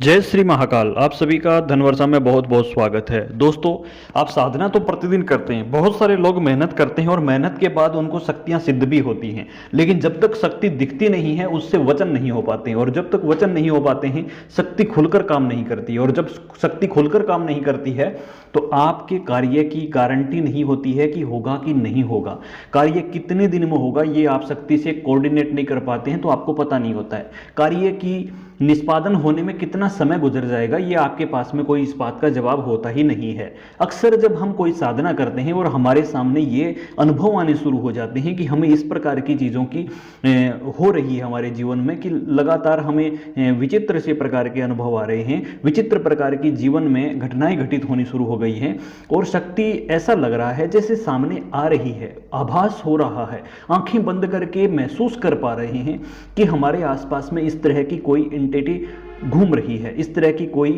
जय श्री महाकाल। आप सभी का धनवर्षा में बहुत बहुत स्वागत है। दोस्तों, आप साधना तो प्रतिदिन करते हैं। बहुत सारे लोग मेहनत करते हैं और मेहनत के बाद उनको शक्तियां सिद्ध भी होती हैं, लेकिन जब तक शक्ति दिखती नहीं है उससे वचन नहीं हो पाते हैं, और जब तक वचन नहीं हो पाते हैं शक्ति खुलकर काम नहीं करती, और जब शक्ति खुलकर काम नहीं करती है तो आपके कार्य की गारंटी नहीं होती है कि होगा कि नहीं होगा। कार्य कितने दिन में होगा ये आप शक्ति से कोऑर्डिनेट नहीं कर पाते हैं, तो आपको पता नहीं होता है। कार्य की निष्पादन होने में कितना समय गुजर जाएगा ये आपके पास में कोई इस बात का जवाब होता ही नहीं है। अक्सर जब हम कोई साधना करते हैं और हमारे सामने ये अनुभव आने शुरू हो जाते हैं कि हमें इस प्रकार की चीज़ों की हो रही है हमारे जीवन में, कि लगातार हमें विचित्र से प्रकार के अनुभव आ रहे हैं, विचित्र प्रकार की जीवन में घटनाएं घटित होनी शुरू हो गई हैं, और शक्ति ऐसा लग रहा है जैसे सामने आ रही है, आभास हो रहा है, आंखें बंद करके महसूस कर पा रहे हैं कि हमारे आसपास में इस तरह की कोई एंटिटी घूम रही है, इस तरह की कोई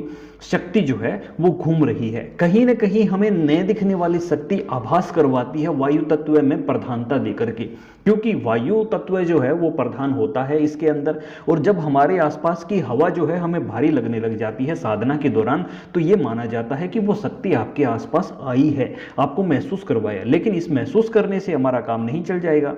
शक्ति जो है वो घूम रही है। कहीं ना कहीं हमें न दिखने वाली शक्ति आभास करवाती है वायु तत्व में प्रधानता देकर के, क्योंकि वायु तत्व जो है वो प्रधान होता है इसके अंदर। और जब हमारे आसपास की हवा जो है हमें भारी लगने लग जाती है साधना के दौरान, तो ये माना जाता है कि वो शक्ति आपके आसपास आई है, आपको महसूस करवाया। लेकिन इस महसूस करने से हमारा काम नहीं चल जाएगा।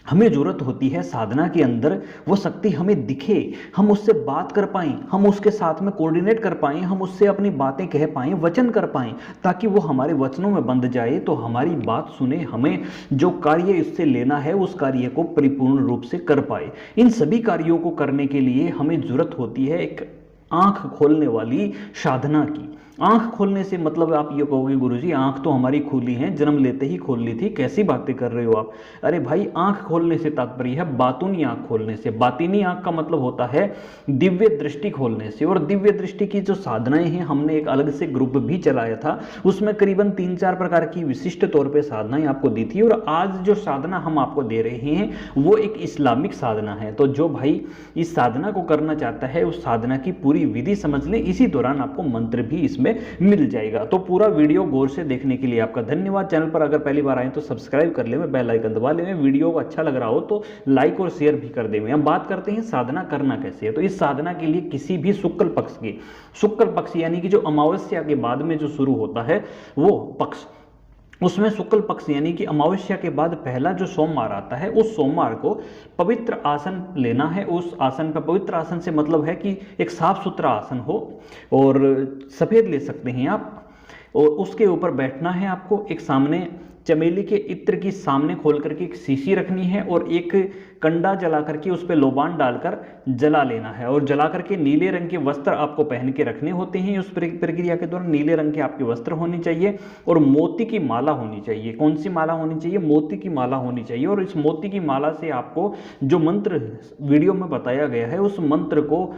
हमें जरूरत होती है साधना के अंदर वो शक्ति हमें दिखे, हम उससे बात कर पाएं, हम उसके साथ में कोऑर्डिनेट कर पाएं, हम उससे अपनी बातें कह पाएं, वचन कर पाएं, ताकि वो हमारे वचनों में बंध जाए, तो हमारी बात सुने, हमें जो कार्य इससे लेना है उस कार्य को परिपूर्ण रूप से कर पाए। इन सभी कार्यों को करने के लिए हमें जरूरत होती है एक आंख खोलने वाली साधना की। आंख खोलने से मतलब आप ये कहोगे गुरुजी आंख तो हमारी खुली है, जन्म लेते ही खोल ली थी, कैसी बातें कर रहे हो आप। अरे भाई, आंख खोलने से तात्पर्य है बातूनी आंख खोलने से। बातिनी आंख का मतलब होता है दिव्य दृष्टि खोलने से। और दिव्य दृष्टि की जो साधनाएं हैं हमने एक अलग से ग्रुप भी चलाया था, उसमें करीबन 3-4 प्रकार की विशिष्ट तौर पर साधनाएं आपको दी थी। और आज जो साधना हम आपको दे रहे हैं वो एक इस्लामिक साधना है। तो जो भाई इस साधना को करना चाहता है उस साधना की पूरी विधि समझ ले, इसी दौरान आपको मंत्र भी इसमें मिल जाएगा। तो पूरा वीडियो गौर से देखने के लिए आपका धन्यवाद। चैनल पर अगर पहली बार आए तो सब्सक्राइब कर ले, बेल आइकन दबा ले, वीडियो को अच्छा लग रहा हो तो लाइक और शेयर भी कर दे। हम बात करते हैं साधना करना कैसे है। तो इस साधना के लिए किसी भी शुक्ल पक्ष यानी कि जो अमावस्या के बाद में जो शुरू होता है वो पक्ष, उसमें शुक्ल पक्ष यानी कि अमावस्या के बाद पहला जो सोमवार आता है उस सोमवार को पवित्र आसन लेना है। उस आसन का, पवित्र आसन से मतलब है कि एक साफ सुथरा आसन हो, और सफ़ेद ले सकते हैं आप, और उसके ऊपर बैठना है आपको। एक सामने चमेली के इत्र की सामने खोल करके एक शीशी रखनी है, और एक कंडा जला करके उस पर लोबान डालकर जला लेना है, और जला करके नीले रंग के वस्त्र आपको पहन के रखने होते हैं। उस प्रक्रिया के दौरान नीले रंग के आपके वस्त्र होने चाहिए, और मोती की माला होनी चाहिए। कौन सी माला होनी चाहिए? मोती की माला होनी चाहिए। और इस मोती की माला से आपको जो मंत्र वीडियो में बताया गया है उस मंत्र को,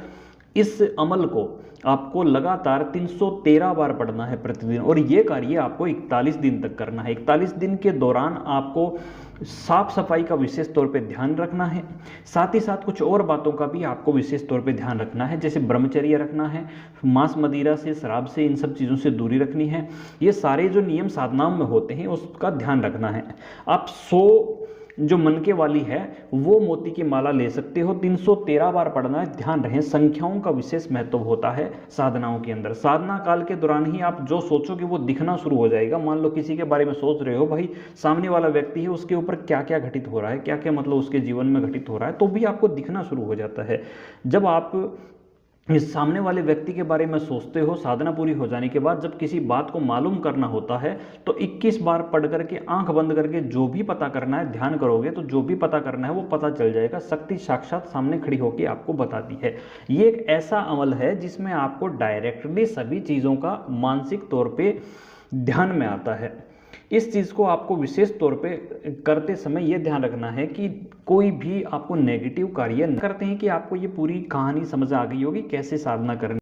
इस अमल को आपको लगातार 313 बार पढ़ना है प्रतिदिन, और ये कार्य आपको 41 दिन तक करना है। 41 दिन के दौरान आपको साफ सफाई का विशेष तौर पे ध्यान रखना है, साथ ही साथ कुछ और बातों का भी आपको विशेष तौर पे ध्यान रखना है, जैसे ब्रह्मचर्य रखना है, मांस मदिरा से, शराब से, इन सब चीज़ों से दूरी रखनी है। ये सारे जो नियम साधनाओं में होते हैं उसका ध्यान रखना है। आप 100 जो मनके वाली है वो मोती की माला ले सकते हो। 313 बार पढ़ना है। ध्यान रहे, संख्याओं का विशेष महत्व होता है साधनाओं के अंदर। साधना काल के दौरान ही आप जो सोचोगे वो दिखना शुरू हो जाएगा। मान लो किसी के बारे में सोच रहे हो, भाई सामने वाला व्यक्ति है उसके ऊपर क्या क्या घटित हो रहा है, क्या क्या मतलब उसके जीवन में घटित हो रहा है, तो भी आपको दिखना शुरू हो जाता है। जब आप इस सामने वाले व्यक्ति के बारे में सोचते हो, साधना पूरी हो जाने के बाद जब किसी बात को मालूम करना होता है तो 21 बार पढ़ करके आंख बंद करके जो भी पता करना है ध्यान करोगे तो जो भी पता करना है वो पता चल जाएगा। शक्ति साक्षात सामने खड़ी होकर आपको बताती है। ये एक ऐसा अमल है जिसमें आपको डायरेक्टली सभी चीज़ों का मानसिक तौर पे ध्यान में आता है। इस चीज़ को आपको विशेष तौर पे करते समय ये ध्यान रखना है कि कोई भी आपको नेगेटिव कार्य न करते हैं, कि आपको ये पूरी कहानी समझ आ गई होगी कैसे साधना करनी।